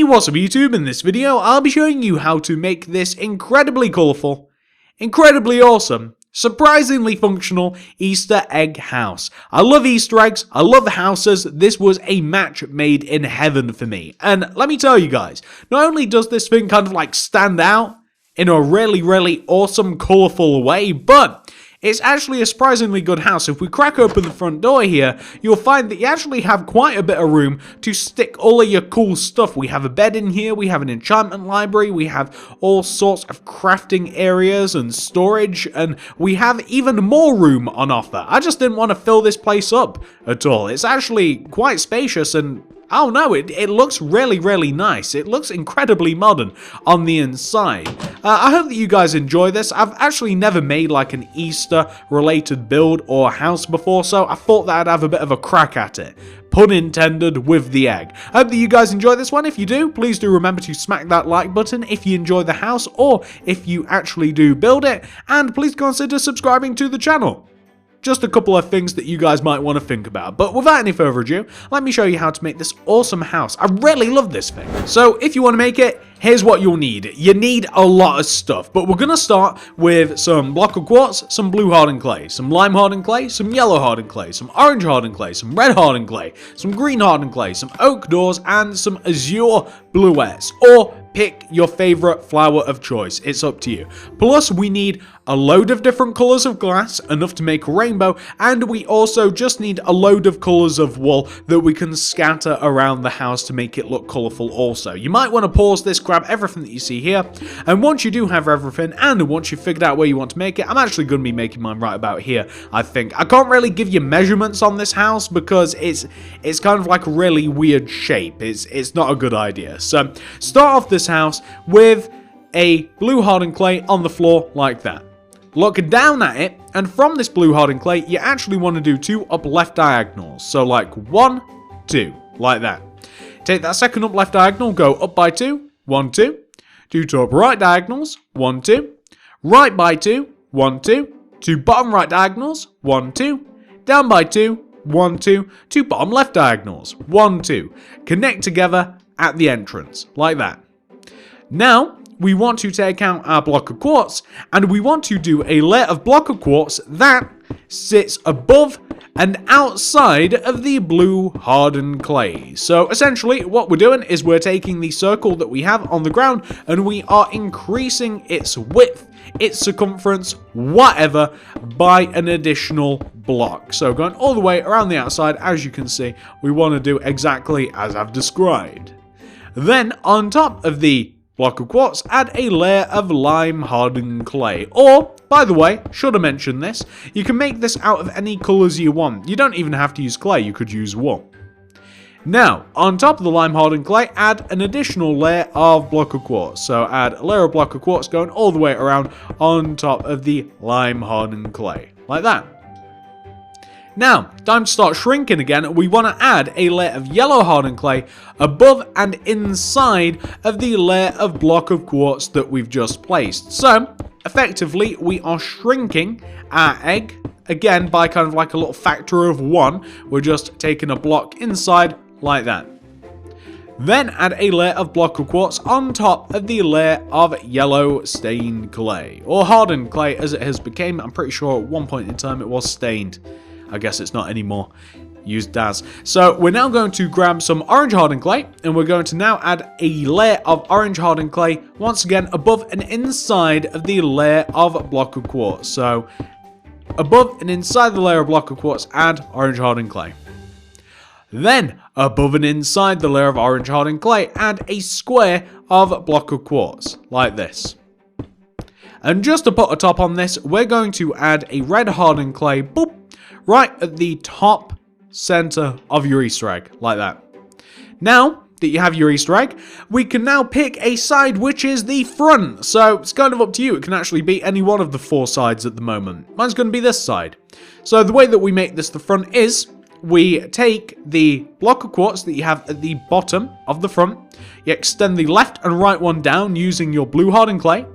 what's up YouTube? In this video, I'll be showing you how to make this incredibly colourful, incredibly awesome, surprisingly functional Easter egg house. I love Easter eggs, I love houses. This was a match made in heaven for me. And let me tell you guys, not only does this thing kind of like stand out in a really awesome, colourful way, but it's actually a surprisingly good house. If we crack open the front door here, you'll find that you actually have quite a bit of room to stick all of your cool stuff. We have a bed in here, we have an enchantment library, we have all sorts of crafting areas and storage, and we have even more room on offer. I just didn't want to fill this place up at all. It's actually quite spacious and oh no, it looks really nice. It looks incredibly modern on the inside. I hope that you guys enjoy this. I've actually never made like an Easter related build or house before, so I thought that I'd have a bit of a crack at it. Pun intended with the egg. I hope that you guys enjoy this one. If you do, please do remember to smack that like button if you enjoy the house or if you actually do build it, and please consider subscribing to the channel. Just a couple of things that you guys might want to think about. But without any further ado, let me show you how to make this awesome house. I really love this thing. So if you want to make it, here's what you'll need. You need a lot of stuff, but we're going to start with some block of quartz, some blue hardened clay, some lime hardened clay, some yellow hardened clay, some orange hardened clay, some red hardened clay, some green hardened clay, some oak doors, and some azure bluettes. Or pick your favorite flower of choice. It's up to you. Plus, we need a load of different colors of glass, enough to make a rainbow, and we also just need a load of colors of wool that we can scatter around the house to make it look colorful also. You might want to pause this, grab everything that you see here, and once you do have everything, and once you've figured out where you want to make it, I'm actually going to be making mine right about here, I think. I can't really give you measurements on this house because it's kind of like a really weird shape. It's not a good idea. So, start off this house with a blue hardened clay on the floor like that. Look down at it, and from this blue hardened clay, you actually want to do 2 up left diagonals. So like 1, 2, like that. Take that second up left diagonal, go up by 2, 1, 2. Do 2 up right diagonals, 1, 2. Right by 2, 1, 2. 2 bottom right diagonals, 1, 2. Down by 2, 1, 2. 2 bottom left diagonals, 1, 2. Connect together at the entrance, like that. Now, we want to take out our block of quartz, and we want to do a layer of block of quartz that sits above and outside of the blue hardened clay. So essentially what we're doing is we're taking the circle that we have on the ground and we are increasing its width, its circumference, whatever, by an additional block. So going all the way around the outside, as you can see, we want to do exactly as I've described. Then on top of the block of quartz, add a layer of lime hardened clay. Or, by the way, should I mention this, you can make this out of any colours you want. You don't even have to use clay, you could use wool. Now, on top of the lime hardened clay, add an additional layer of block of quartz. So add a layer of block of quartz going all the way around on top of the lime hardened clay. Like that. Now, time to start shrinking again. We want to add a layer of yellow hardened clay above and inside of the layer of block of quartz that we've just placed. So, effectively, we are shrinking our egg, again, by kind of like a little factor of 1. We're just taking a block inside, like that. Then add a layer of block of quartz on top of the layer of yellow stained clay. Or hardened clay, as it has become. I'm pretty sure at one point in time it was stained. I guess it's not anymore. Used as. So we're now going to grab some orange hardened clay, and we're going to now add a layer of orange hardened clay once again above and inside of the layer of block of quartz. So above and inside the layer of block of quartz, add orange hardened clay. Then above and inside the layer of orange hardened clay, add a square of block of quartz like this. And just to put a top on this, we're going to add a red hardened clay, boop, right at the top center of your Easter egg, like that. Now that you have your Easter egg, we can now pick a side which is the front. So it's kind of up to you. It can actually be any one of the 4 sides at the moment. Mine's going to be this side. So the way that we make this the front is we take the block of quartz that you have at the bottom of the front, you extend the left and right one down using your blue hardened clay,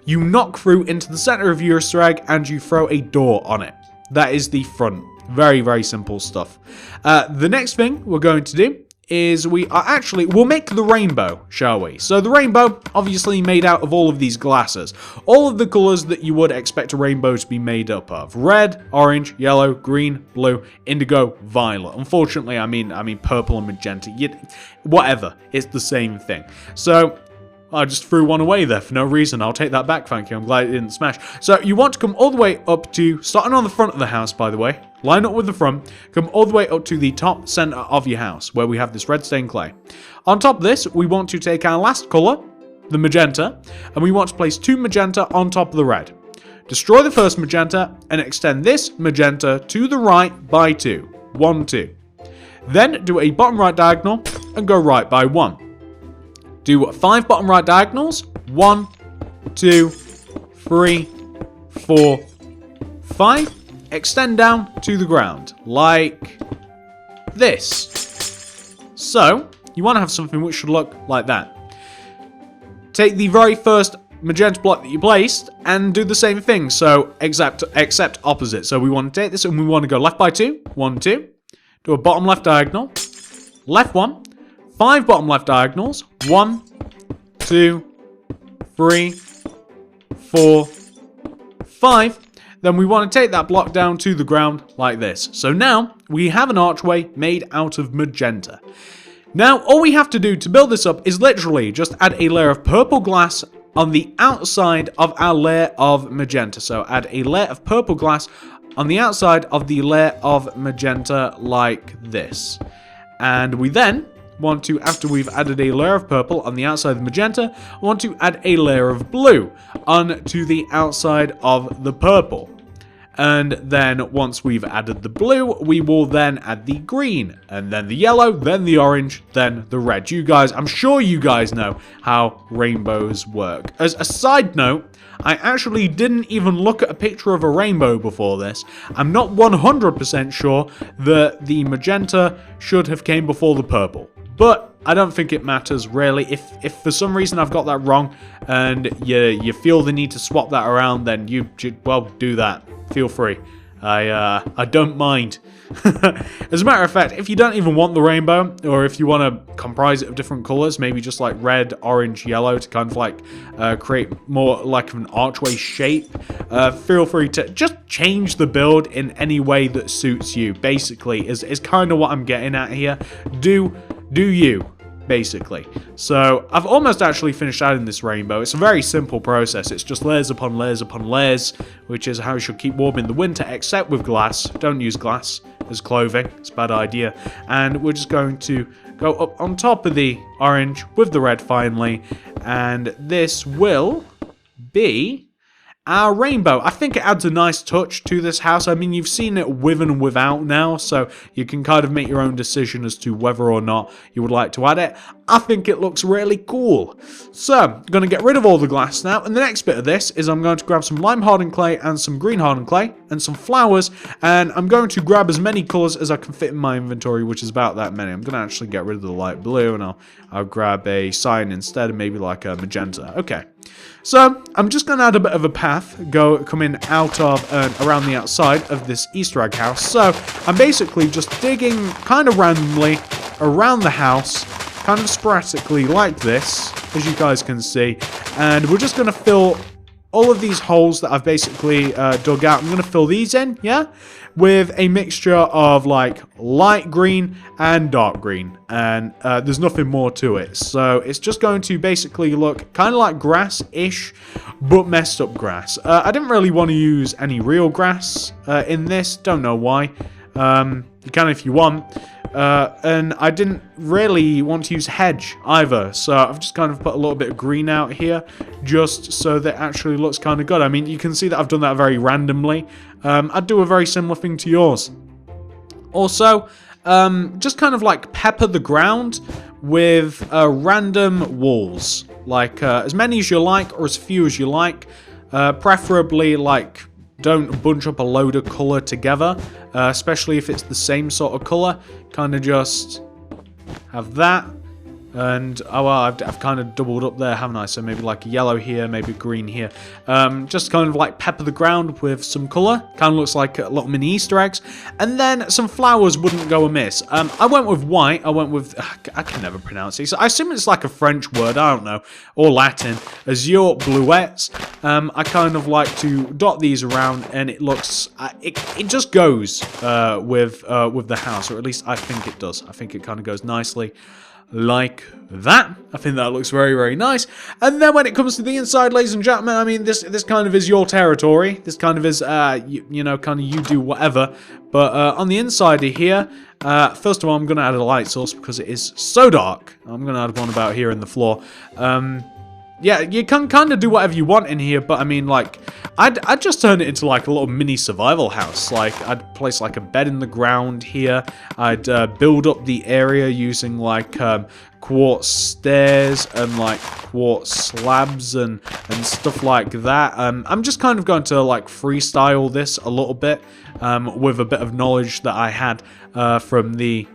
you knock through into the center of your Easter egg, and you throw a door on it. That is the front. Very simple stuff. The next thing we're going to do is we'll make the rainbow, shall we? So the rainbow, obviously made out of all of these glasses. All of the colors that you would expect a rainbow to be made up of. Red, orange, yellow, green, blue, indigo, violet. Unfortunately, I mean purple and magenta. Whatever, it's the same thing. So I just threw one away there for no reason. I'll take that back, thank you. I'm glad it didn't smash. So you want to come all the way up to, starting on the front of the house, by the way. Line up with the front. Come all the way up to the top center of your house, where we have this red stained clay. On top of this, we want to take our last color, the magenta, and we want to place 2 magenta on top of the red. Destroy the first magenta, and extend this magenta to the right by 2. 1, 2. Then do a bottom right diagonal, and go right by 1. Do 5 bottom right diagonals. 1, 2, 3, 4, 5. Extend down to the ground, like this. So, you want to have something which should look like that. Take the very first magenta block that you placed, and do the same thing, so except opposite. So we want to take this, and we want to go left by 2. 1, 2. Do a bottom left diagonal. Left 1. 5 bottom left diagonals. 1, 2, 3, 4, 5. Then we want to take that block down to the ground like this. So now we have an archway made out of magenta. Now all we have to do to build this up is literally just add a layer of purple glass on the outside of our layer of magenta. So add a layer of purple glass on the outside of the layer of magenta like this. And we then want to, after we've added a layer of purple on the outside of the magenta, want to add a layer of blue onto the outside of the purple. And then once we've added the blue, we will then add the green, and then the yellow, then the orange, then the red. You guys, I'm sure you guys know how rainbows work. As a side note, I actually didn't even look at a picture of a rainbow before this. I'm not 100% sure that the magenta should have came before the purple. But I don't think it matters, really. If for some reason I've got that wrong and you feel the need to swap that around, then you well, do that. Feel free. I don't mind. As a matter of fact, if you don't even want the rainbow, or if you want to comprise it of different colors, maybe just like red, orange, yellow, to kind of like create more like an archway shape, feel free to just change the build in any way that suits you, basically, is kind of what I'm getting at here. Do you, basically. So I've almost actually finished adding this rainbow. It's a very simple process. It's just layers upon layers upon layers, which is how you should keep warm in the winter, except with glass. Don't use glass as clothing. It's a bad idea. And we're just going to go up on top of the orange with the red finally, and this will be our rainbow. I think it adds a nice touch to this house. I mean, you've seen it with and without now, so you can kind of make your own decision as to whether or not you would like to add it. I think it looks really cool. So, I'm going to get rid of all the glass now, and the next bit of this is I'm going to grab some lime hardened clay and some green hardened clay and some flowers, and I'm going to grab as many colours as I can fit in my inventory, which is about that many. I'm going to actually get rid of the light blue, and I'll grab a cyan instead, and maybe like a magenta. Okay. So, I'm just going to add a bit of a path, coming out of and around the outside of this Easter egg house. So, I'm basically just digging kind of randomly around the house, kind of sporadically like this, as you guys can see. And we're just going to fill all of these holes that I've basically dug out. I'm going to fill these in, yeah? With a mixture of like light green and dark green, and there's nothing more to it. So it's just going to basically look kind of like grass-ish, but messed up grass. I didn't really want to use any real grass in this, don't know why. You can if you want. And I didn't really want to use hedge either, so I've just kind of put a little bit of green out here just so that it actually looks kind of good. I mean, you can see that I've done that very randomly. I'd do a very similar thing to yours. Also, just kind of like pepper the ground with random walls, like as many as you like or as few as you like, preferably like don't bunch up a load of colour together, especially if it's the same sort of colour. Kind of just have that, And, oh, well, I've kind of doubled up there, haven't I? So maybe like a yellow here, maybe green here. Just kind of like pepper the ground with some colour. Kind of looks like little mini Easter eggs. And then some flowers wouldn't go amiss. I went with white. I went with, I can never pronounce it. So I assume it's like a French word, I don't know, or Latin. Azure bluettes. I kind of like to dot these around, and it looks, it just goes with the house, or at least I think it does. I think it kind of goes nicely like that. I think that looks very, very nice. And then when it comes to the inside, ladies and gentlemen, I mean, this kind of is your territory. This kind of is, you know, kind of you do whatever. But on the inside of here, first of all, I'm going to add a light source because it is so dark. I'm going to add one about here in the floor. Yeah, you can kind of do whatever you want in here, but I mean, like, I'd just turn it into like a little mini survival house. Like, I'd place like a bed in the ground here. I'd build up the area using like quartz stairs and like quartz slabs and stuff like that. I'm just kind of going to like freestyle this a little bit with a bit of knowledge that I had from the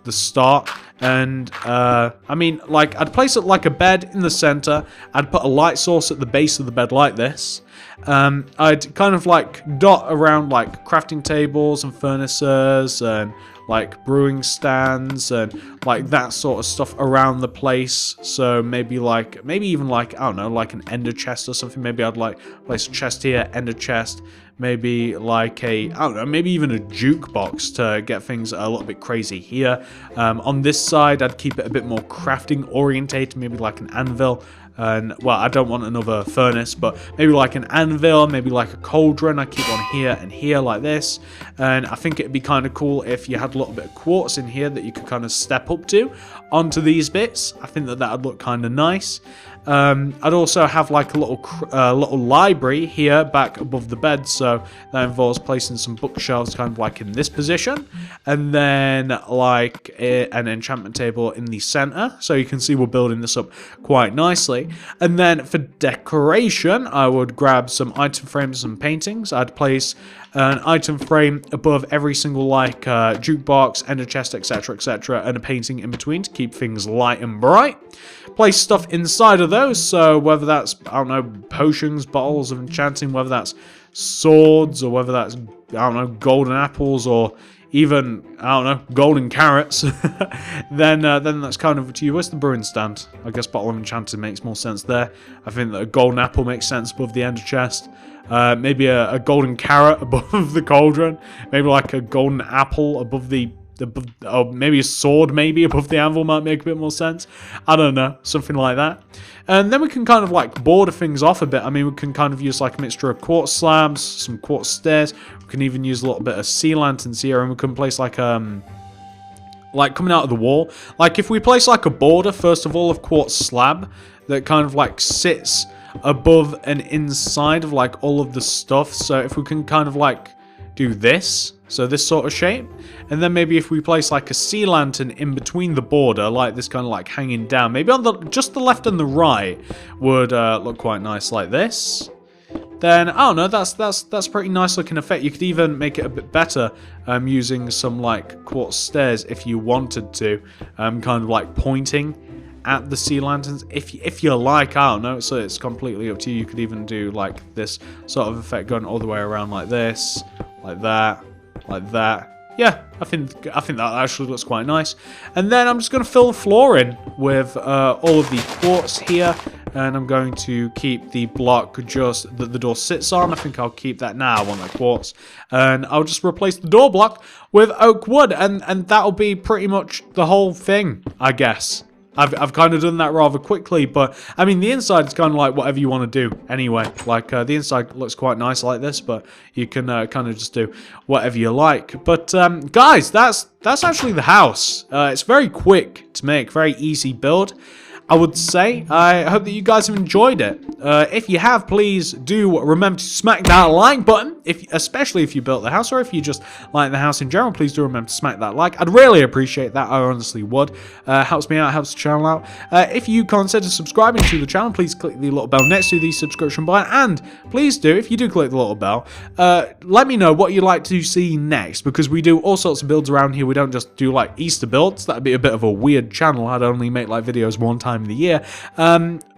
start. And I mean, like, I'd place it like a bed in the center. I'd put a light source at the base of the bed like this. I'd kind of like dot around like crafting tables and furnaces and like brewing stands and like that sort of stuff around the place. So maybe even like, I don't know, like an ender chest or something. Maybe I'd like place a chest here, ender chest. Maybe like I don't know, maybe even a jukebox to get things a little bit crazy here. On this side, I'd keep it a bit more crafting orientated, maybe like an anvil. And, well, I don't want another furnace, but maybe like an anvil, maybe like a cauldron. I keep one here and here like this. And I think it'd be kind of cool if you had a little bit of quartz in here that you could kind of step up to onto these bits. I think that would look kind of nice. I'd also have like a little library here back above the bed, so that involves placing some bookshelves kind of like in this position, and then like an enchantment table in the center, so you can see we're building this up quite nicely. And then for decoration, I would grab some item frames and paintings. I'd place an item frame above every single like jukebox, ender chest, etc., and a painting in between to keep things light and bright. Place stuff inside of those, so whether that's, I don't know, potions, bottles of enchanting, whether that's swords, or whether that's, I don't know, golden apples, or even, I don't know, golden carrots, then that's kind of to you. Where's the brewing stand? I guess bottle of enchanting makes more sense there. I think that a golden apple makes sense above the ender chest. Maybe a golden carrot above the cauldron. Maybe like a golden apple above or maybe a sword maybe above the anvil might make a bit more sense. I don't know, something like that. And then we can kind of like border things off a bit. I mean, we can kind of use like a mixture of quartz slabs, some quartz stairs. We can even use a little bit of sea lanterns here, and we can place like coming out of the wall. Like if we place like a border first of all of quartz slab that kind of like sits above and inside of like all of the stuff. So if we can kind of like do this, so this sort of shape, and then maybe if we place like a sea lantern in between the border, like this kind of like hanging down, maybe on just the left and the right would look quite nice like this. Then I don't know, that's pretty nice looking effect. You could even make it a bit better using some like quartz stairs if you wanted to, kind of like pointing at the sea lanterns if you like. I don't know, so it's completely up to you. You could even do like this sort of effect going all the way around like this, like that, like that. Yeah, I think that actually looks quite nice. And then I'm just going to fill the floor in with all of the quartz here, and I'm going to keep the block just that the door sits on. I think I'll keep that now. I want that quartz, and I'll just replace the door block with oak wood, and that'll be pretty much the whole thing, I guess. I've kind of done that rather quickly, but I mean the inside is kind of like whatever you want to do anyway. Like the inside looks quite nice like this, but you can kind of just do whatever you like. But guys, that's actually the house. It's very quick to make, very easy build. I would say I hope that you guys have enjoyed it. If you have, please do remember to smack that like button, especially if you built the house, or if you just like the house in general, please do remember to smack that like. I'd really appreciate that, I honestly would. Helps me out, helps the channel out. If you consider subscribing to the channel, please click the little bell next to the subscription button, and please do, if you do click the little bell, let me know what you'd like to see next, because we do all sorts of builds around here. We don't just do like Easter builds. That'd be a bit of a weird channel. I'd only make like videos one time in the year.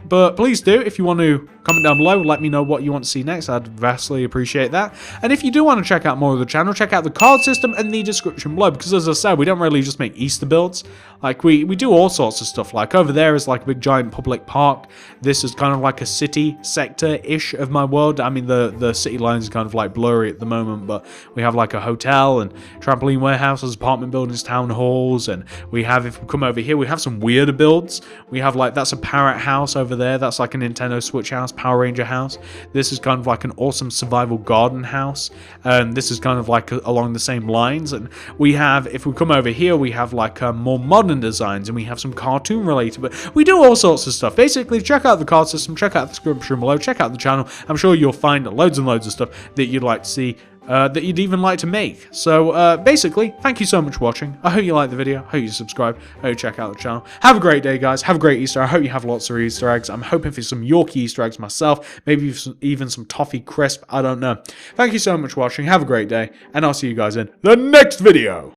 But please do, if you want to comment down below, let me know what you want to see next. I'd vastly appreciate that. And if you do want to check out more of the channel, check out the card system in the description below, because as I said, we don't really just make Easter builds. Like, we do all sorts of stuff. Like, over there is like a big giant public park. This is kind of like a city sector-ish of my world. I mean, the city lines are kind of like blurry at the moment, but we have like a hotel and trampoline warehouses, apartment buildings, town halls, and we have, if we come over here, we have some weirder builds. We have like, that's a parrot house over there. That's like a Nintendo Switch house, Power Ranger house. This is kind of like an awesome survival garden house. This is kind of like along the same lines. And we have, if we come over here, we have like more modern designs, and we have some cartoon related, but we do all sorts of stuff. Basically, check out the card system, check out the description below, check out the channel. I'm sure you'll find loads and loads of stuff that you'd like to see, that you'd even like to make. So basically, thank you so much for watching. I hope you like the video. I hope you subscribe. I hope you check out the channel. Have a great day, guys. Have a great Easter. I hope you have lots of Easter eggs. I'm hoping for some Yorkie Easter eggs myself. Maybe even some toffee crisp. I don't know. Thank you so much for watching. Have a great day, and I'll see you guys in the next video.